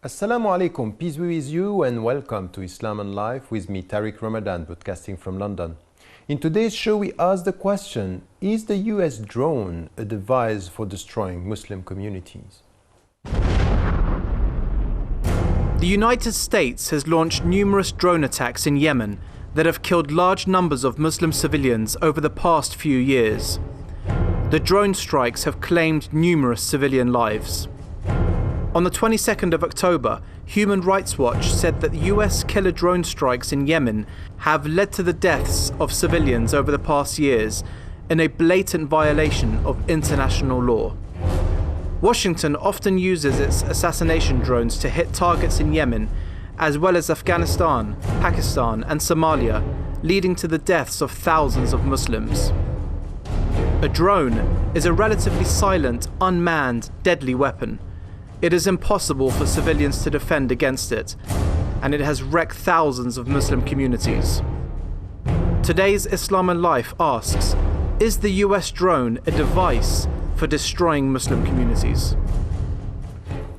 Assalamu alaikum, peace be with you and welcome to Islam and Life with me Tariq Ramadan, broadcasting from London. In today's show we ask the question, is the US drone a device for destroying Muslim communities? The United States has launched numerous drone attacks in Yemen that have killed large numbers of Muslim civilians over the past few years. The drone strikes have claimed numerous civilian lives. On the 22nd of October, Human Rights Watch said that US killer drone strikes in Yemen have led to the deaths of civilians over the past years in a blatant violation of international law. Washington often uses its assassination drones to hit targets in Yemen, as well as Afghanistan, Pakistan and Somalia, leading to the deaths of thousands of Muslims. A drone is a relatively silent, unmanned, deadly weapon. It is impossible for civilians to defend against it, and it has wrecked thousands of Muslim communities. Today's Islam and Life asks, is the US drone a device for destroying Muslim communities?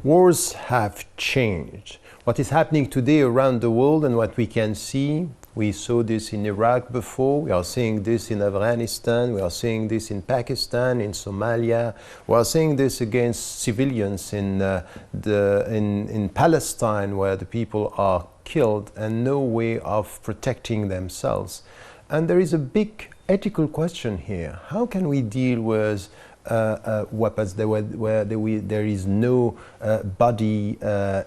Wars have changed. What is happening today around the world and what we can see, we saw this in Iraq before, we are seeing this in Afghanistan, we are seeing this in Pakistan, in Somalia, we are seeing this against civilians in Palestine, where the people are killed and no way of protecting themselves. And there is a big ethical question here. How can we deal with weapons where there is no body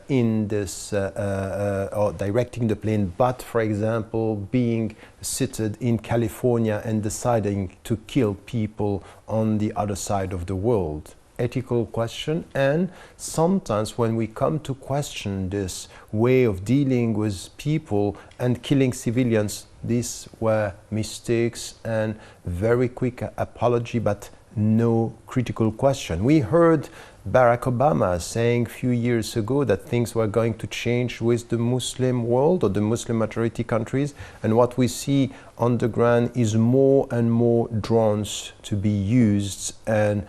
in this or directing the plane, but for example being seated in California and deciding to kill people on the other side of the world? Ethical question. And sometimes when we come to question this way of dealing with people and killing civilians, these were mistakes and very quick apology, but no critical question. We heard Barack Obama saying a few years ago that things were going to change with the Muslim world or the Muslim majority countries, and what we see on the ground is more and more drones to be used and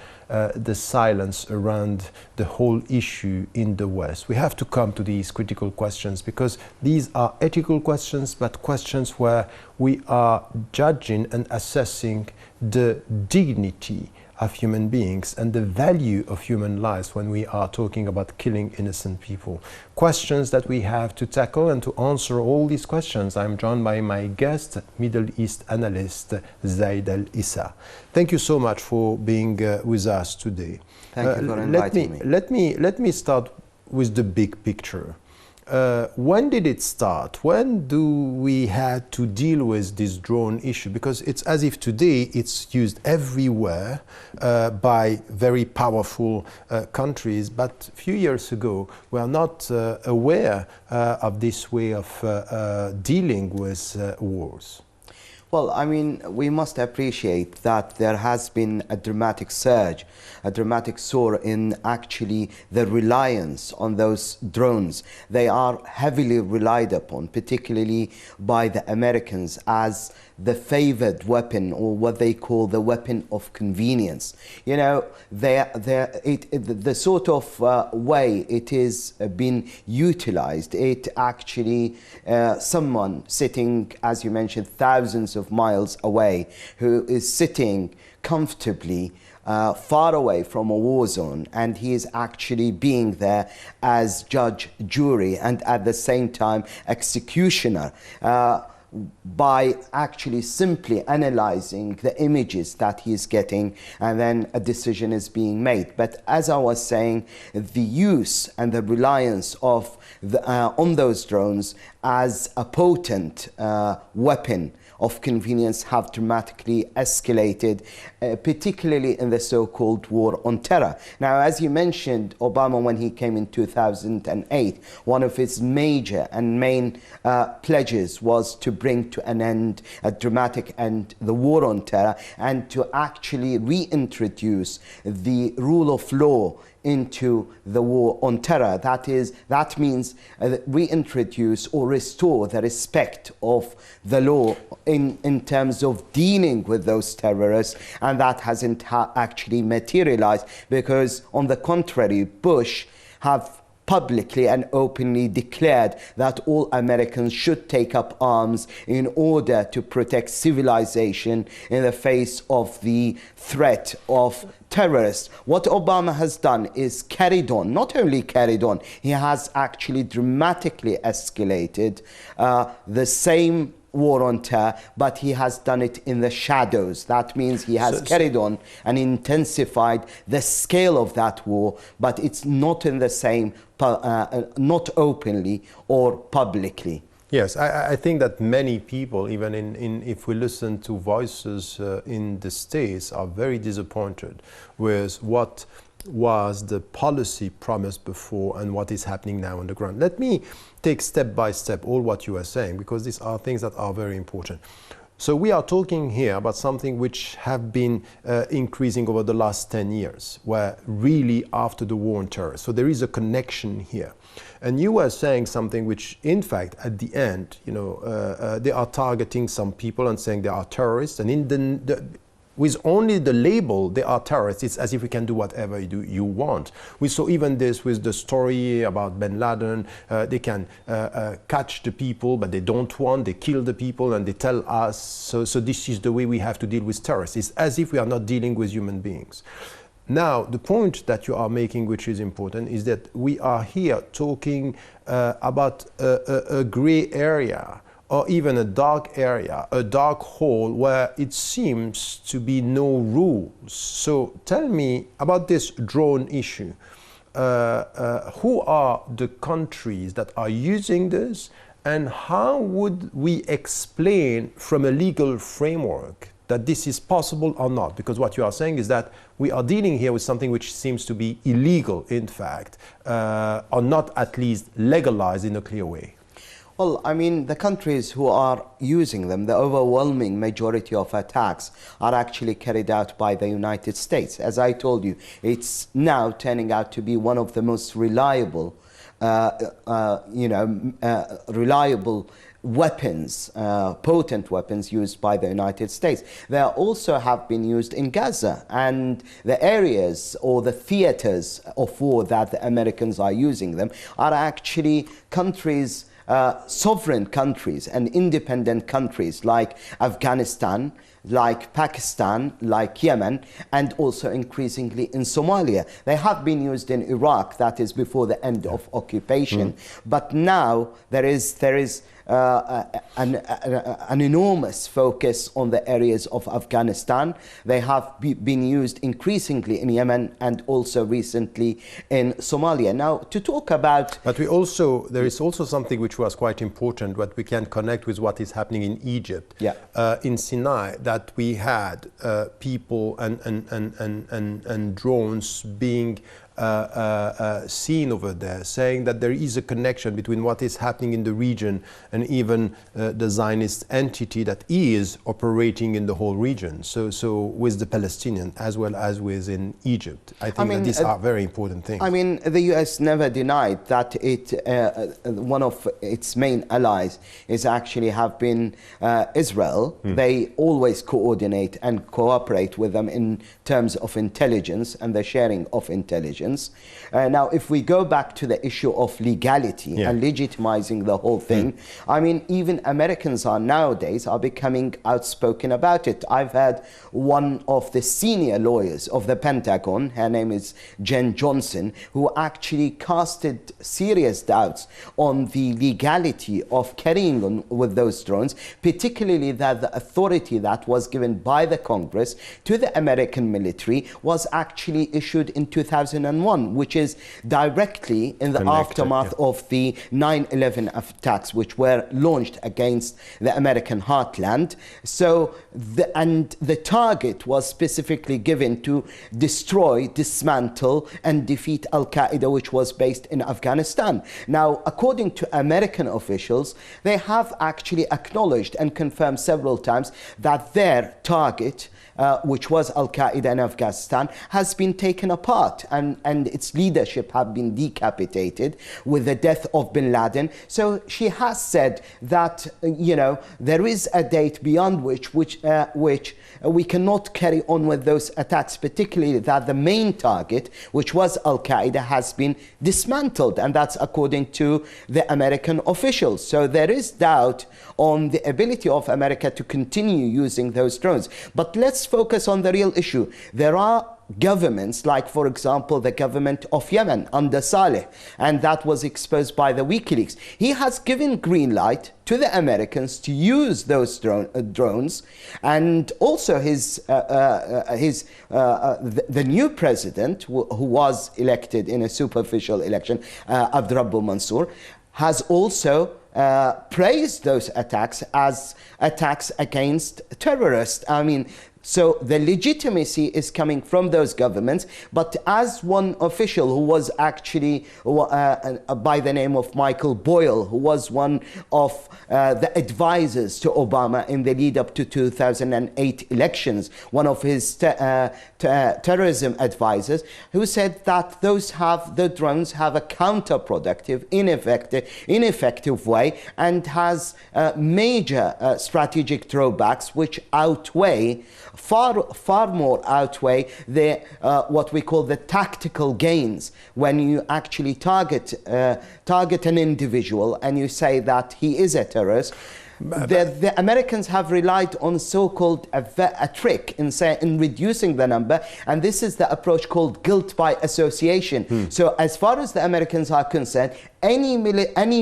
the silence around the whole issue in the West. We have to come to these critical questions because these are ethical questions, but questions where we are judging and assessing the dignity of human beings and the value of human lives when we are talking about killing innocent people. Questions that we have to tackle, and to answer all these questions I'm joined by my guest, Middle East analyst Zaid Al-Issa. Thank you so much for being with us today. Thank you for inviting me. Let me start with the big picture. When did it start? When do we have to deal with this drone issue? Because it's as if today it's used everywhere by very powerful countries, but a few years ago we are not aware of this way of dealing with wars. Well, I mean, we must appreciate that there has been a dramatic surge, a dramatic soar in actually the reliance on those drones. They are heavily relied upon, particularly by the Americans, as the favored weapon, or what they call the weapon of convenience. You know, the sort of way it is being utilized, it actually, someone sitting, as you mentioned, thousands of miles away, who is sitting comfortably far away from a war zone, and he is actually being there as judge, jury, and at the same time executioner, by actually simply analyzing the images that he is getting, and then a decision is being made. But as I was saying, the use and the reliance of on those drones as a potent weapon of convenience have dramatically escalated, particularly in the so-called war on terror. Now, as you mentioned, Obama, when he came in 2008, one of his major and main pledges was to bring to an end, a dramatic end, the war on terror, and to actually reintroduce the rule of law into the war on terror. That means reintroduce or restore the respect of the law in terms of dealing with those terrorists, and that hasn't actually materialized, because on the contrary, Bush have publicly and openly declared that all Americans should take up arms in order to protect civilization in the face of the threat of terrorists. What Obama has done is carried on, not only carried on, he has actually dramatically escalated the same war on terror, but he has done it in the shadows. That means he has carried on and intensified the scale of that war, but it's not in the same, not openly or publicly. Yes, I think that many people, even if we listen to voices in the States, are very disappointed with what was the policy promised before and what is happening now on the ground. Let me take step by step all what you are saying, because these are things that are very important. So we are talking here about something which have been increasing over the last 10 years, where really after the war on terror. So there is a connection here. And you were saying something which, in fact, at the end, you know, they are targeting some people and saying they are terrorists, and in with only the label, they are terrorists, it's as if we can do whatever you want. We saw even this with the story about bin Laden. They can catch the people, but they don't want, they kill the people, and they tell us, so this is the way we have to deal with terrorists. It's as if we are not dealing with human beings. Now, the point that you are making, which is important, is that we are here talking about a gray area, or even a dark area, a dark hole where it seems to be no rules. So tell me about this drone issue. Who are the countries that are using this, and how would we explain from a legal framework that this is possible or not? Because what you are saying is that we are dealing here with something which seems to be illegal, in fact, or not at least legalized in a clear way. Well, I mean, the countries who are using them, the overwhelming majority of attacks are actually carried out by the United States. As I told you, it's now turning out to be one of the most reliable, reliable weapons, potent weapons used by the United States. They also have been used in Gaza, and the areas or the theaters of war that the Americans are using them are actually countries, sovereign countries and independent countries like Afghanistan, like Pakistan, like Yemen, and also increasingly in Somalia. They have been used in Iraq, that is before the end of occupation, but now there is an enormous focus on the areas of Afghanistan. They have been used increasingly in Yemen and also recently in Somalia. Now, to talk about... But there is also something which was quite important, what we can connect with what is happening in Egypt, in Sinai, that we had people and drones being seen over there, saying that there is a connection between what is happening in the region and even the Zionist entity that is operating in the whole region. So with the Palestinians as well as within Egypt. I think that these are very important things. I mean, the US never denied that one of its main allies is actually have been Israel. They always coordinate and cooperate with them in terms of intelligence and the sharing of intelligence. Now, if we go back to the issue of legality and legitimizing the whole thing, I mean, even Americans are nowadays becoming outspoken about it. I've had one of the senior lawyers of the Pentagon, her name is Jen Johnson, who actually casted serious doubts on the legality of carrying on with those drones, particularly that the authority that was given by the Congress to the American military was actually issued in 2009. 2001, which is directly in the aftermath of the 9/11 attacks, which were launched against the American heartland. So, the target was specifically given to destroy, dismantle, and defeat Al-Qaeda, which was based in Afghanistan. Now, according to American officials, they have actually acknowledged and confirmed several times that their target, which was Al-Qaeda in Afghanistan, has been taken apart, and its leadership have been decapitated with the death of bin Laden. So she has said that, there is a date beyond which we cannot carry on with those attacks, particularly that the main target, which was Al-Qaeda, has been dismantled, and that's according to the American officials. So there is doubt on the ability of America to continue using those drones. But let's focus on the real issue. There are governments, like, for example, the government of Yemen under Saleh, and that was exposed by the WikiLeaks. He has given green light to the Americans to use those drones, and also the new president, who was elected in a superficial election, Abdrabbuh Mansour, has also praised those attacks as attacks against terrorists. I mean, so the legitimacy is coming from those governments. But as one official who was actually by the name of Michael Boyle, who was one of the advisors to Obama in the lead up to 2008 elections, one of his terrorism advisors, who said that the drones have a counterproductive, ineffective way, and has major strategic drawbacks which far more outweigh the what we call the tactical gains when you actually target an individual and you say that he is a terrorist. The Americans have relied on so-called a trick in reducing the number, and this is the approach called guilt by association. So as far as the Americans are concerned, any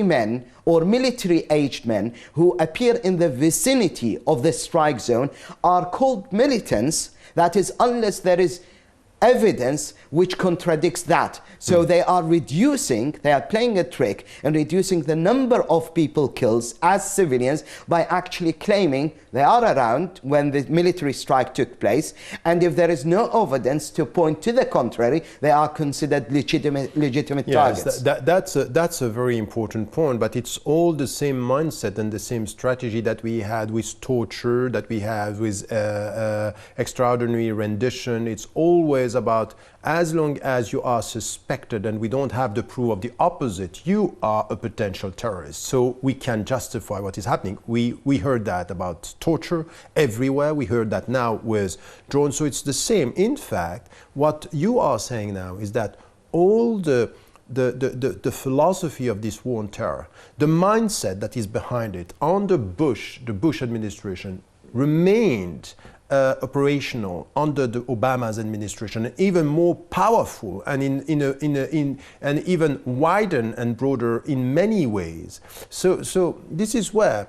men or military-aged men who appear in the vicinity of the strike zone are called militants. That is, unless there is evidence which contradicts that. So they are playing a trick and reducing the number of people killed as civilians by actually claiming they are around when the military strike took place, and if there is no evidence to point to the contrary, they are considered legitimate targets. That's a very important point, but it's all the same mindset and the same strategy that we had with torture, that we have with extraordinary rendition. It's always about, as long as you are suspected and we don't have the proof of the opposite, you are a potential terrorist. So we can justify what is happening. We heard that about torture everywhere. We heard that now with drones. So it's the same. In fact, what you are saying now is that all the philosophy of this war on terror, the mindset that is behind it under the Bush administration remained operational under the Obama's administration, and even more powerful and and even widened and broader in many ways. So this is where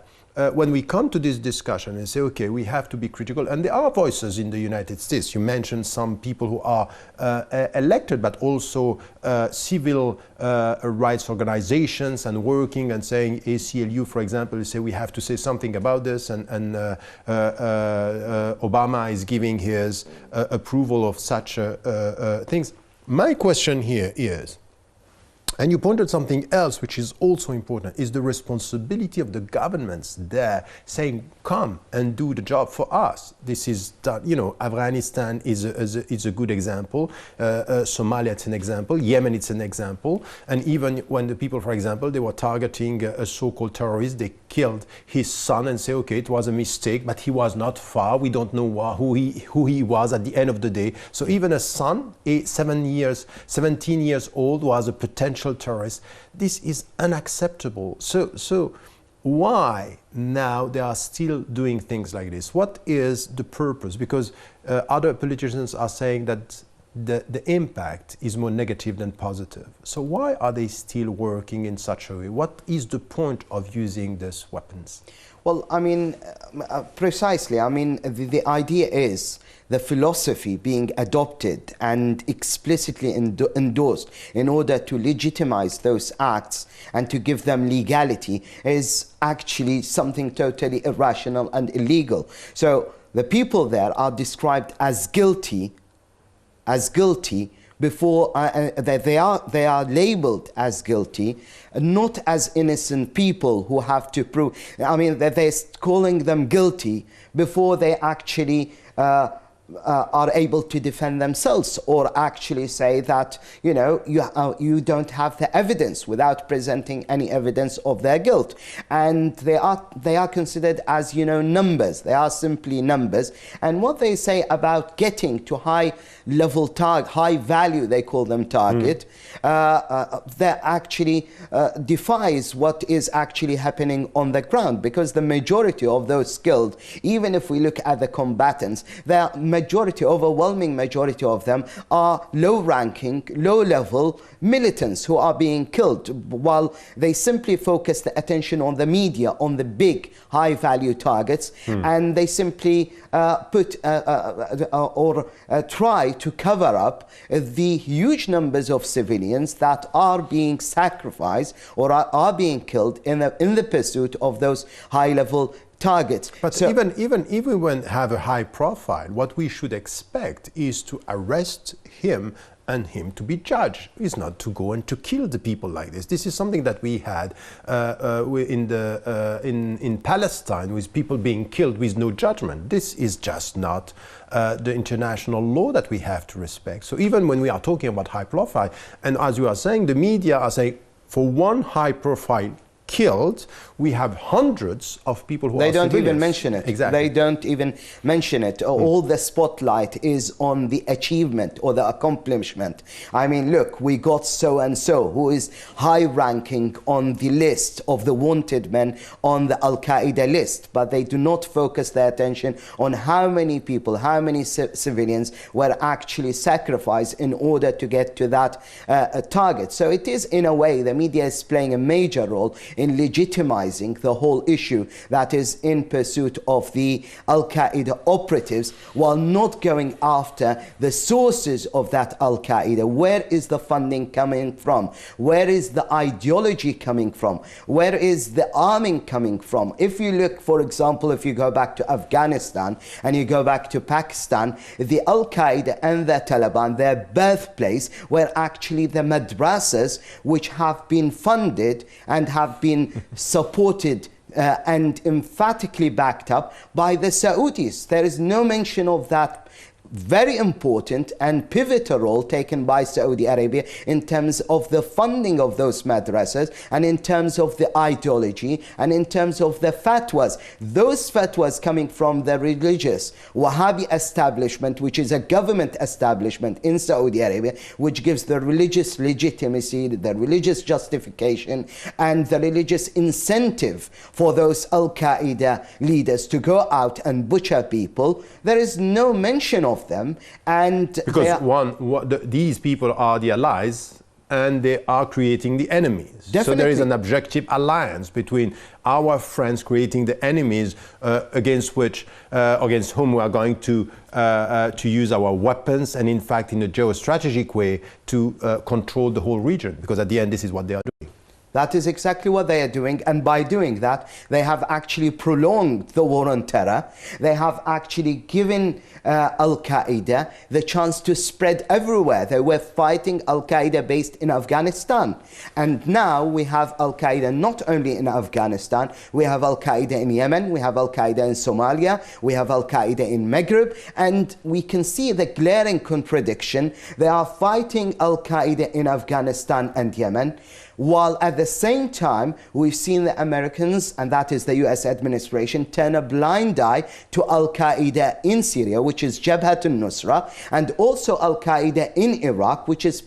when we come to this discussion and say, okay, we have to be critical, and there are voices in the United States. You mentioned some people who are elected, but also civil rights organizations and working and saying, ACLU, for example, say we have to say something about this, and Obama is giving his approval of such things. My question here is, and you pointed something else which is also important, is the responsibility of the governments there saying, come and do the job for us. This is done, Afghanistan is a good example, Somalia it's an example, Yemen it's an example, and even when the people, for example, they were targeting a so-called terrorist, they killed his son and say, okay, it was a mistake, but he was not far, we don't know who he was at the end of the day. So even a son, 17 years old, was a potential terrorist. This is unacceptable. So why now they are still doing things like this? What is the purpose? Because other politicians are saying that the impact is more negative than positive. So why are they still working in such a way? What is the point of using these weapons? Well, I mean, precisely. I mean, the idea is the philosophy being adopted and explicitly endorsed in order to legitimize those acts and to give them legality is actually something totally irrational and illegal. So the people there are described as guilty before they are labeled as guilty, not as innocent people who have to prove. I mean, that they're calling them guilty before they actually are able to defend themselves, or actually say that, you know, you don't have the evidence, without presenting any evidence of their guilt. And they are considered as, you know, numbers. They are simply numbers. And what they say about getting to high value, they call them target, that actually defies what is actually happening on the ground, because the majority of those killed, even if we look at the combatants, the overwhelming majority of them are low-ranking, low-level militants who are being killed, while they simply focus the attention on the media, on the big, high-value targets, and they simply try to cover up the huge numbers of civilians that are being sacrificed or are being killed in the pursuit of those high-level targets. But so even when have a high profile, what we should expect is to arrest him and him to be judged. Is not to go and to kill the people like this. This is something that we had in Palestine, with people being killed with no judgment. This is just not the international law that we have to respect. So even when we are talking about high profile, and as you are saying, the media are saying, for one high profile killed, we have hundreds of people who they don't even mention it. Exactly. They don't even mention it. All the spotlight is on the achievement or the accomplishment. I mean, look, we got so-and-so who is high-ranking on the list of the wanted men on the Al-Qaeda list, but they do not focus their attention on how many people, how many civilians were actually sacrificed in order to get to that target. So it is, in a way, the media is playing a major role in legitimizing the whole issue that is in pursuit of the Al-Qaeda operatives, while not going after the sources of that Al-Qaeda. Where is the funding coming from? Where is the ideology coming from? Where is the arming coming from? If you look, for example, if you go back to Afghanistan and you go back to Pakistan, the Al-Qaeda and the Taliban, their birthplace were actually the madrasas, which have been funded and have been supported and emphatically backed up by the Saudis. There is no mention of that very important and pivotal role taken by Saudi Arabia in terms of the funding of those madrasas, and in terms of the ideology, and in terms of the fatwas. Those fatwas coming from the religious Wahhabi establishment, which is a government establishment in Saudi Arabia, which gives the religious legitimacy, the religious justification, and the religious incentive for those Al-Qaeda leaders to go out and butcher people. There is no mention of them, and because these people are the allies and they are creating the enemies. Definitely. So there is an objective alliance between our friends creating the enemies against whom we are going to use our weapons, and in fact in a geostrategic way to control the whole region, because at the end this is what they are doing. That is exactly what they are doing, and by doing that, they have actually prolonged the war on terror. They have actually given Al-Qaeda the chance to spread everywhere. They were fighting Al-Qaeda based in Afghanistan, and now we have Al-Qaeda not only in Afghanistan, we have Al-Qaeda in Yemen, we have Al-Qaeda in Somalia, we have Al-Qaeda in Maghreb, and we can see the glaring contradiction. They are fighting Al-Qaeda in Afghanistan and Yemen, while at the same time we've seen the Americans, and that is the US administration, turn a blind eye to Al-Qaeda in Syria, which is Jabhat al-Nusra, and also Al-Qaeda in Iraq, which is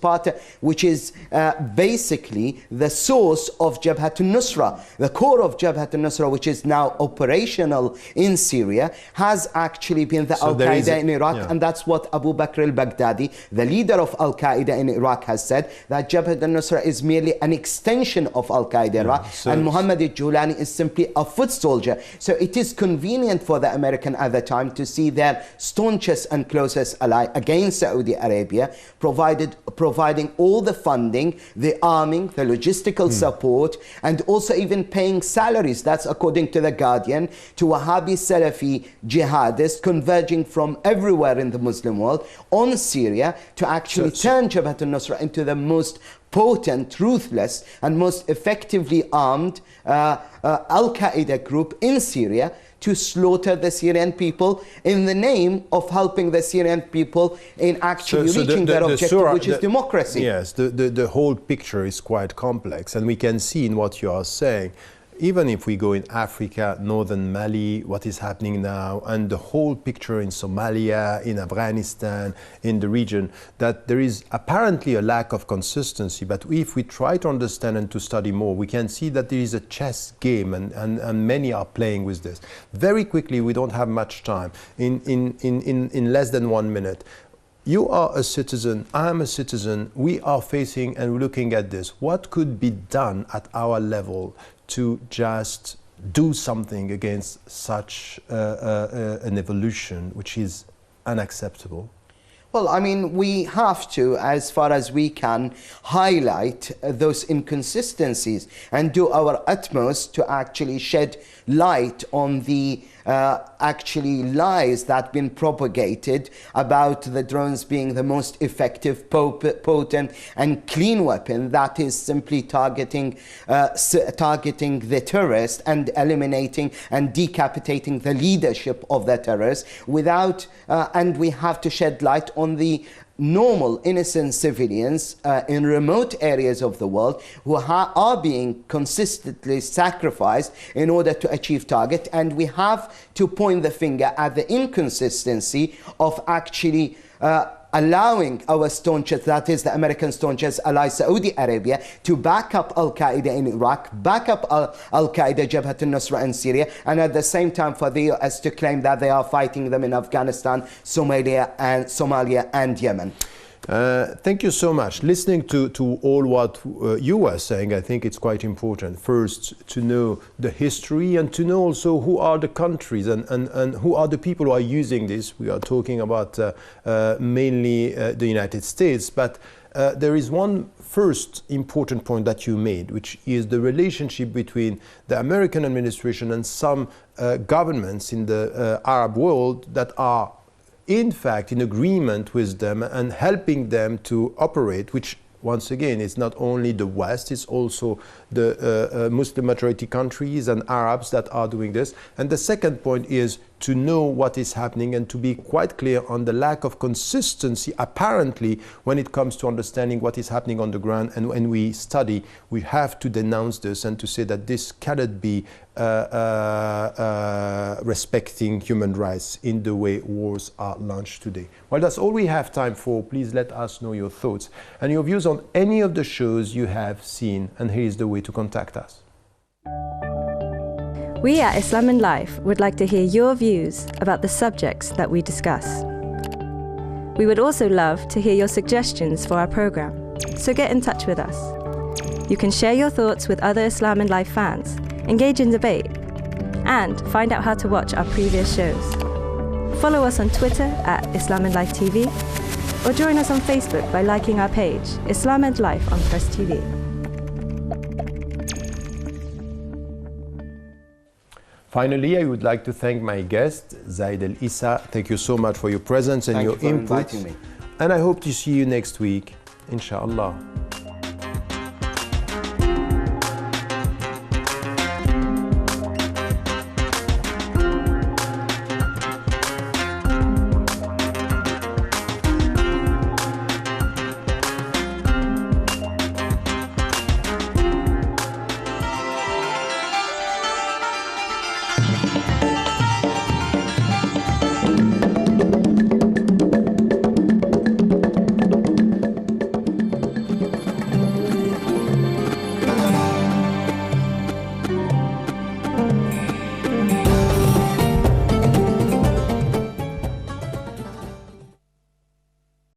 basically the source of Jabhat al-Nusra. The core of Jabhat al-Nusra, which is now operational in Syria, has actually been the Al-Qaeda in Iraq, and that's what Abu Bakr al-Baghdadi, the leader of Al-Qaeda in Iraq, has said, that Jabhat al-Nusra is merely an extension of Al-Qaeda in Iraq, and Mohammed al-Julani is simply a foot soldier. So it is convenient for the American at the time to see their staunchest and closest ally against Saudi Arabia, providing all the funding, the arming, the logistical support, and also even paying salaries. That's according to The Guardian, to Wahhabi Salafi jihadists converging from everywhere in the Muslim world on Syria to actually turn Jabhat al-Nusra into the most potent, ruthless, and most effectively armed Al-Qaeda group in Syria, to slaughter the Syrian people in the name of helping the Syrian people in actually reaching their objective, which is democracy. Yes, the whole picture is quite complex, and we can see in what you are saying, even if we go in Africa, northern Mali, what is happening now, and the whole picture in Somalia, in Afghanistan, in the region, that there is apparently a lack of consistency. But if we try to understand and to study more, we can see that there is a chess game, and many are playing with this. Very quickly, we don't have much time, in less than 1 minute. You are a citizen, I am a citizen, we are facing and looking at this. What could be done at our level to just do something against such an evolution which is unacceptable? Well, I mean, we have to, as far as we can, highlight those inconsistencies and do our utmost to actually shed light on the actually lies that have been propagated about the drones being the most effective, potent and clean weapon that is simply targeting the terrorist and eliminating and decapitating the leadership of the terrorists without and we have to shed light on the normal innocent civilians in remote areas of the world who are being consistently sacrificed in order to achieve target, and we have to point the finger at the inconsistency of actually allowing our staunchest, that is the American staunchest ally Saudi Arabia, to back up Al-Qaeda in Iraq, back up Al-Qaeda, Jabhat al-Nusra in Syria, and at the same time for the US to claim that they are fighting them in Afghanistan, Somalia and Yemen. Thank you so much. Listening to all what you were saying, I think it's quite important. First, to know the history and to know also who are the countries and who are the people who are using this. We are talking about mainly the United States, but there is one first important point that you made, which is the relationship between the American administration and some governments in the Arab world that are in fact in agreement with them and helping them to operate, which once again is not only the West, it's also the Muslim majority countries and Arabs that are doing this. And the second point is to know what is happening and to be quite clear on the lack of consistency apparently when it comes to understanding what is happening on the ground. And when we study, we have to denounce this and to say that this cannot be respecting human rights in the way wars are launched today. Well, that's all we have time for. Please let us know your thoughts and your views on any of the shows you have seen, and here is the way to contact us. We at Islam and Life would like to hear your views about the subjects that we discuss. We would also love to hear your suggestions for our program, so get in touch with us. You can share your thoughts with other Islam and Life fans, engage in debate, and find out how to watch our previous shows. Follow us on Twitter at Islam and Life TV, or join us on Facebook by liking our page, Islam and Life on Press TV. Finally, I would like to thank my guest, Zaid El Issa. Thank you so much for your presence and your input. Thank you for inviting me. And I hope to see you next week, inshallah.